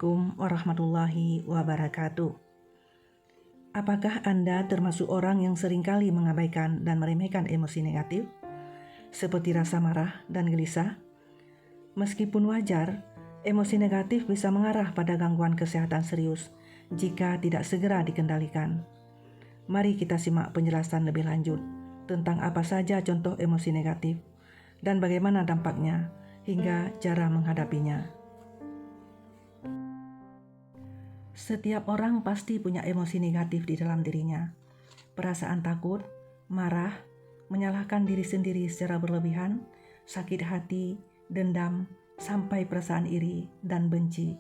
Assalamualaikum warahmatullahi wabarakatuh. Apakah Anda termasuk orang yang seringkali mengabaikan dan meremehkan emosi negatif, seperti rasa marah dan gelisah? Meskipun wajar, emosi negatif bisa mengarah pada gangguan kesehatan serius jika tidak segera dikendalikan. Mari kita simak penjelasan lebih lanjut tentang apa saja contoh emosi negatif dan bagaimana dampaknya hingga cara menghadapinya. Setiap orang pasti punya emosi negatif di dalam dirinya. Perasaan takut, marah, menyalahkan diri sendiri secara berlebihan, sakit hati, dendam, sampai perasaan iri dan benci.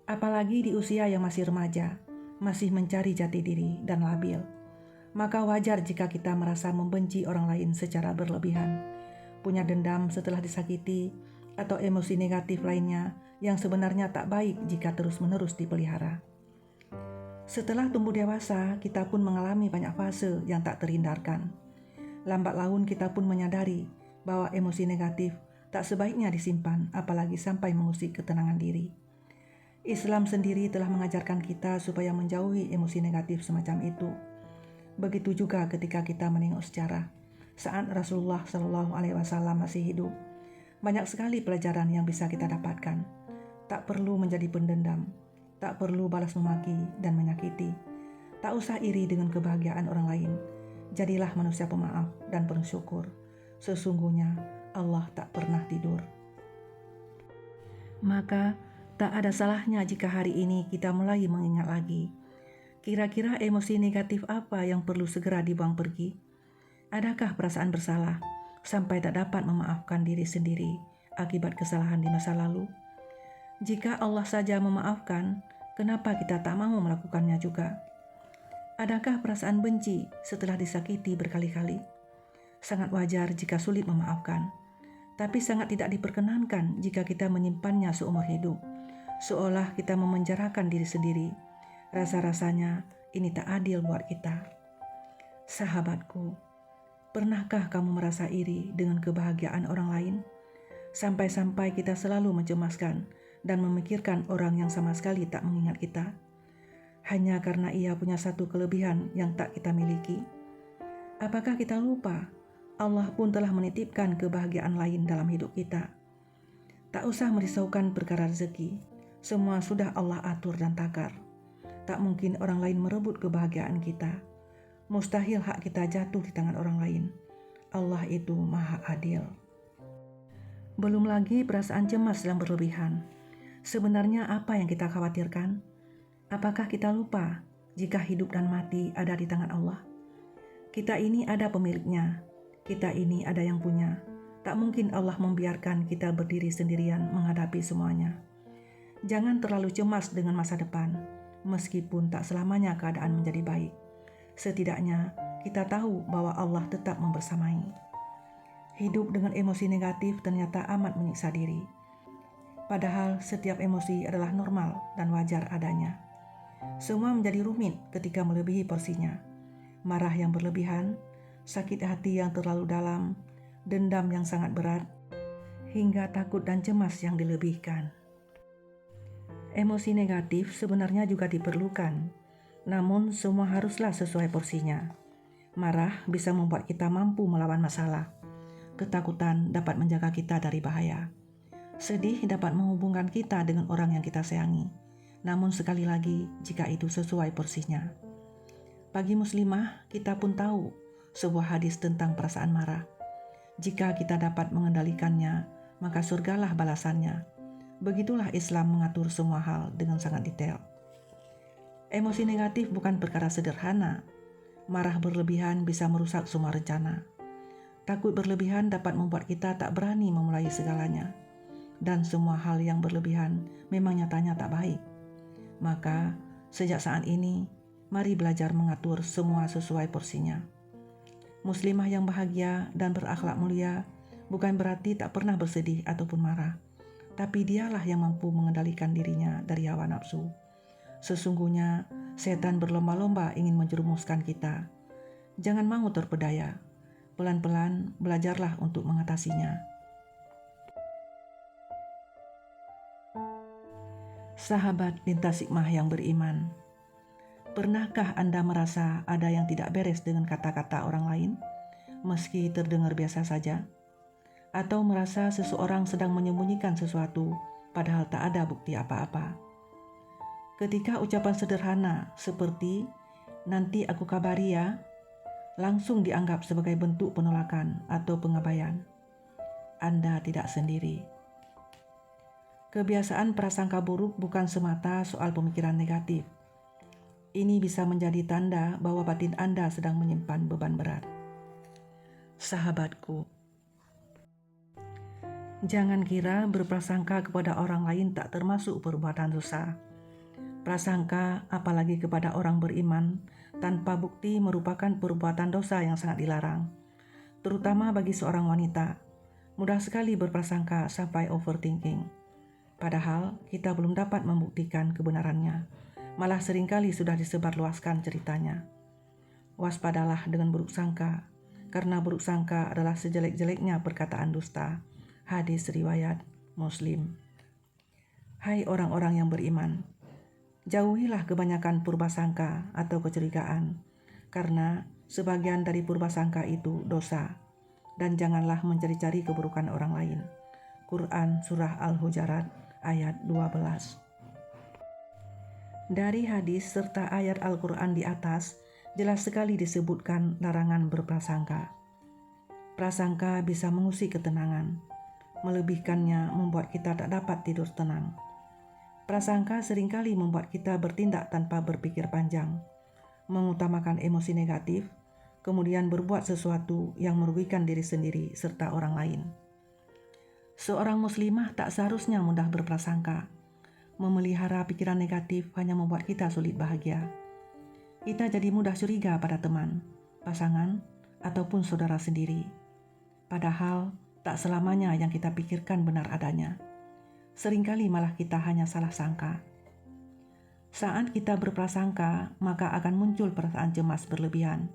Apalagi di usia yang masih remaja, masih mencari jati diri dan labil, maka wajar jika kita merasa membenci orang lain secara berlebihan, punya dendam setelah disakiti, atau emosi negatif lainnya yang sebenarnya tak baik jika terus-menerus dipelihara. Setelah tumbuh dewasa, kita pun mengalami banyak fase yang tak terhindarkan. Lambat laun kita pun menyadari bahwa emosi negatif tak sebaiknya disimpan, apalagi sampai mengusik ketenangan diri. Islam sendiri telah mengajarkan kita supaya menjauhi emosi negatif semacam itu. Begitu juga ketika kita menengok sejarah saat Rasulullah SAW masih hidup. Banyak sekali pelajaran yang bisa kita dapatkan. Tak perlu menjadi pendendam, tak perlu balas memaki dan menyakiti. Tak usah iri dengan kebahagiaan orang lain. Jadilah manusia pemaaf dan bersyukur. Sesungguhnya Allah tak pernah tidur. Maka tak ada salahnya jika hari ini kita mulai mengingat lagi. Kira-kira emosi negatif apa yang perlu segera dibuang pergi? Adakah perasaan bersalah sampai tak dapat memaafkan diri sendiri akibat kesalahan di masa lalu? Jika Allah saja memaafkan, kenapa kita tak mau melakukannya juga? Adakah perasaan benci setelah disakiti berkali-kali? Sangat wajar jika sulit memaafkan, tapi sangat tidak diperkenankan jika kita menyimpannya seumur hidup, seolah kita memenjarakan diri sendiri. Rasa-rasanya ini tak adil buat kita. Sahabatku, pernahkah kamu merasa iri dengan kebahagiaan orang lain? Sampai-sampai kita selalu mencemaskan dan memikirkan orang yang sama sekali tak mengingat kita, hanya karena ia punya satu kelebihan yang tak kita miliki. Apakah kita lupa Allah pun telah menitipkan kebahagiaan lain dalam hidup kita? Tak usah merisaukan perkara rezeki, semua sudah Allah atur dan takar. Tak mungkin orang lain merebut kebahagiaan kita. Mustahil hak kita jatuh di tangan orang lain. Allah itu maha adil. Belum lagi perasaan cemas yang berlebihan. Sebenarnya apa yang kita khawatirkan? Apakah kita lupa jika hidup dan mati ada di tangan Allah? Kita ini ada pemiliknya. Kita ini ada yang punya. Tak mungkin Allah membiarkan kita berdiri sendirian menghadapi semuanya. Jangan terlalu cemas dengan masa depan, meskipun tak selamanya keadaan menjadi baik. Setidaknya kita tahu bahwa Allah tetap membersamai. Hidup dengan emosi negatif ternyata amat menyiksa diri. Padahal setiap emosi adalah normal dan wajar adanya. Semua menjadi rumit ketika melebihi porsinya. Marah yang berlebihan, sakit hati yang terlalu dalam, dendam yang sangat berat, hingga takut dan cemas yang dilebihkan. Emosi negatif sebenarnya juga diperlukan. Namun semua haruslah sesuai porsinya. Marah bisa membuat kita mampu melawan masalah. Ketakutan dapat menjaga kita dari bahaya. Sedih dapat menghubungkan kita dengan orang yang kita sayangi. Namun sekali lagi, jika itu sesuai porsinya. Bagi muslimah, kita pun tahu sebuah hadis tentang perasaan marah. Jika kita dapat mengendalikannya, maka surgalah balasannya. Begitulah Islam mengatur semua hal dengan sangat detail. Emosi negatif bukan perkara sederhana. Marah berlebihan bisa merusak semua rencana. Takut berlebihan dapat membuat kita tak berani memulai segalanya. Dan semua hal yang berlebihan memang nyatanya tak baik. Maka, sejak saat ini, mari belajar mengatur semua sesuai porsinya. Muslimah yang bahagia dan berakhlak mulia bukan berarti tak pernah bersedih ataupun marah. Tapi dialah yang mampu mengendalikan dirinya dari hawa nafsu. Sesungguhnya, setan berlomba-lomba ingin menjerumuskan kita. Jangan mau terpedaya. Pelan-pelan belajarlah untuk mengatasinya. Sahabat lintas hikmah yang beriman, pernahkah Anda merasa ada yang tidak beres dengan kata-kata orang lain, meski terdengar biasa saja? Atau merasa seseorang sedang menyembunyikan sesuatu, padahal tak ada bukti apa-apa? Ketika ucapan sederhana seperti, "Nanti aku kabari ya," langsung dianggap sebagai bentuk penolakan atau pengabaian, Anda tidak sendiri. Kebiasaan prasangka buruk bukan semata soal pemikiran negatif. Ini bisa menjadi tanda bahwa batin Anda sedang menyimpan beban berat. Sahabatku, jangan kira berprasangka kepada orang lain tak termasuk perbuatan dosa. Prasangka, apalagi kepada orang beriman, tanpa bukti merupakan perbuatan dosa yang sangat dilarang, terutama bagi seorang wanita. Mudah sekali berprasangka sampai overthinking. Padahal kita belum dapat membuktikan kebenarannya, malah seringkali sudah disebarluaskan ceritanya. Waspadalah dengan buruk sangka, karena buruk sangka adalah sejelek-jeleknya perkataan dusta. Hadis riwayat Muslim. Hai orang-orang yang beriman, jauhilah kebanyakan purbasangka atau kecurigaan, karena sebagian dari purbasangka itu dosa, dan janganlah mencari-cari keburukan orang lain. Quran Surah Al-Hujarat ayat 12. Dari hadis serta ayat Al-Quran di atas, jelas sekali disebutkan larangan berprasangka. Prasangka bisa mengusik ketenangan, melebihkannya membuat kita tak dapat tidur tenang. Prasangka seringkali membuat kita bertindak tanpa berpikir panjang, mengutamakan emosi negatif, kemudian berbuat sesuatu yang merugikan diri sendiri serta orang lain. Seorang muslimah tak seharusnya mudah berprasangka. Memelihara pikiran negatif hanya membuat kita sulit bahagia. Kita jadi mudah curiga pada teman, pasangan, ataupun saudara sendiri. Padahal tak selamanya yang kita pikirkan benar adanya. Seringkali malah kita hanya salah sangka. Saat kita berprasangka, maka akan muncul perasaan cemas berlebihan,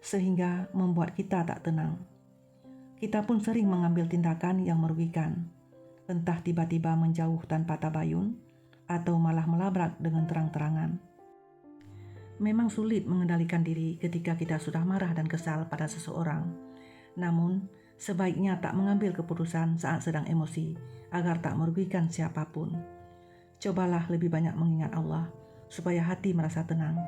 sehingga membuat kita tak tenang. Kita pun sering mengambil tindakan yang merugikan, entah tiba-tiba menjauh tanpa tabayun, atau malah melabrak dengan terang-terangan. Memang sulit mengendalikan diri ketika kita sudah marah dan kesal pada seseorang. Namun, sebaiknya tak mengambil keputusan saat sedang emosi, agar tak merugikan siapapun. Cobalah lebih banyak mengingat Allah, supaya hati merasa tenang.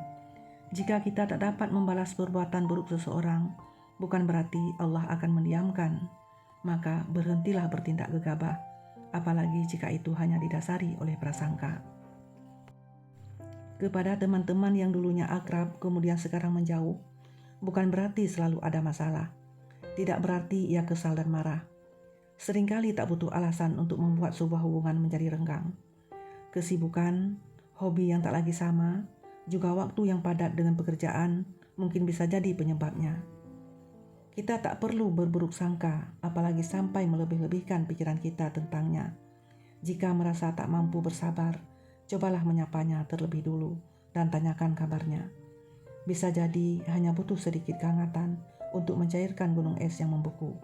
Jika kita tak dapat membalas perbuatan buruk seseorang, bukan berarti Allah akan mendiamkan, maka berhentilah bertindak gegabah, apalagi jika itu hanya didasari oleh prasangka. Kepada teman-teman yang dulunya akrab kemudian sekarang menjauh, bukan berarti selalu ada masalah. Tidak berarti ia kesal dan marah. Seringkali tak butuh alasan untuk membuat sebuah hubungan menjadi renggang. Kesibukan, hobi yang tak lagi sama, juga waktu yang padat dengan pekerjaan mungkin bisa jadi penyebabnya. Kita tak perlu berburuk sangka, apalagi sampai melebih-lebihkan pikiran kita tentangnya. Jika merasa tak mampu bersabar, cobalah menyapanya terlebih dulu dan tanyakan kabarnya. Bisa jadi hanya butuh sedikit kehangatan untuk mencairkan gunung es yang membeku.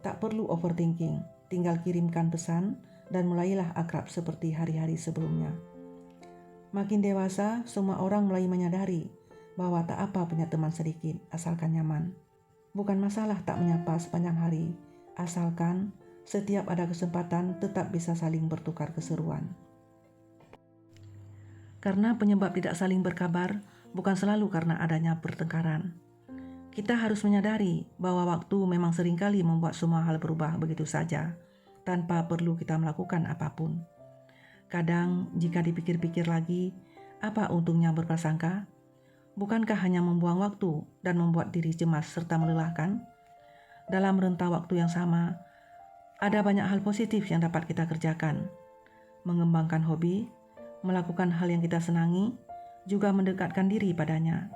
Tak perlu overthinking, tinggal kirimkan pesan dan mulailah akrab seperti hari-hari sebelumnya. Makin dewasa, semua orang mulai menyadari bahwa tak apa punya teman sedikit asalkan nyaman. Bukan masalah tak menyapa sepanjang hari, asalkan setiap ada kesempatan tetap bisa saling bertukar keseruan. Karena penyebab tidak saling berkabar bukan selalu karena adanya pertengkaran. Kita harus menyadari bahwa waktu memang seringkali membuat semua hal berubah begitu saja, tanpa perlu kita melakukan apapun. Kadang jika dipikir-pikir lagi, apa untungnya berprasangka? Bukankah hanya membuang waktu dan membuat diri cemas serta melelahkan? Dalam rentang waktu yang sama, ada banyak hal positif yang dapat kita kerjakan. Mengembangkan hobi, melakukan hal yang kita senangi, juga mendekatkan diri padanya.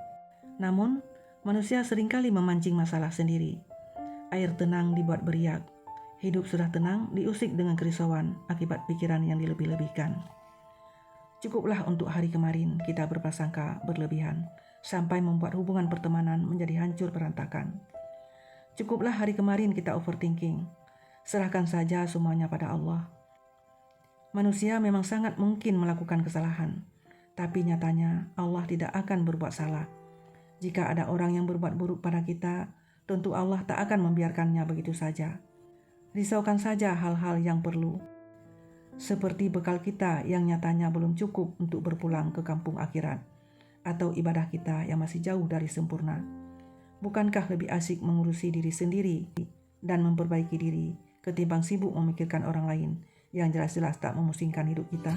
Namun, manusia seringkali memancing masalah sendiri. Air tenang dibuat beriak. Hidup sudah tenang diusik dengan kerisauan akibat pikiran yang dilebih-lebihkan. Cukuplah untuk hari kemarin kita berprasangka berlebihan, sampai membuat hubungan pertemanan menjadi hancur berantakan. Cukuplah hari kemarin kita overthinking. Serahkan saja semuanya pada Allah. Manusia memang sangat mungkin melakukan kesalahan, tapi nyatanya Allah tidak akan berbuat salah. Jika ada orang yang berbuat buruk pada kita, tentu Allah tak akan membiarkannya begitu saja. Risaukan saja hal-hal yang perlu, seperti bekal kita yang nyatanya belum cukup untuk berpulang ke kampung akhirat, atau ibadah kita yang masih jauh dari sempurna. Bukankah lebih asik mengurusi diri sendiri dan memperbaiki diri ketimbang sibuk memikirkan orang lain yang jelas-jelas tak memusingkan hidup kita?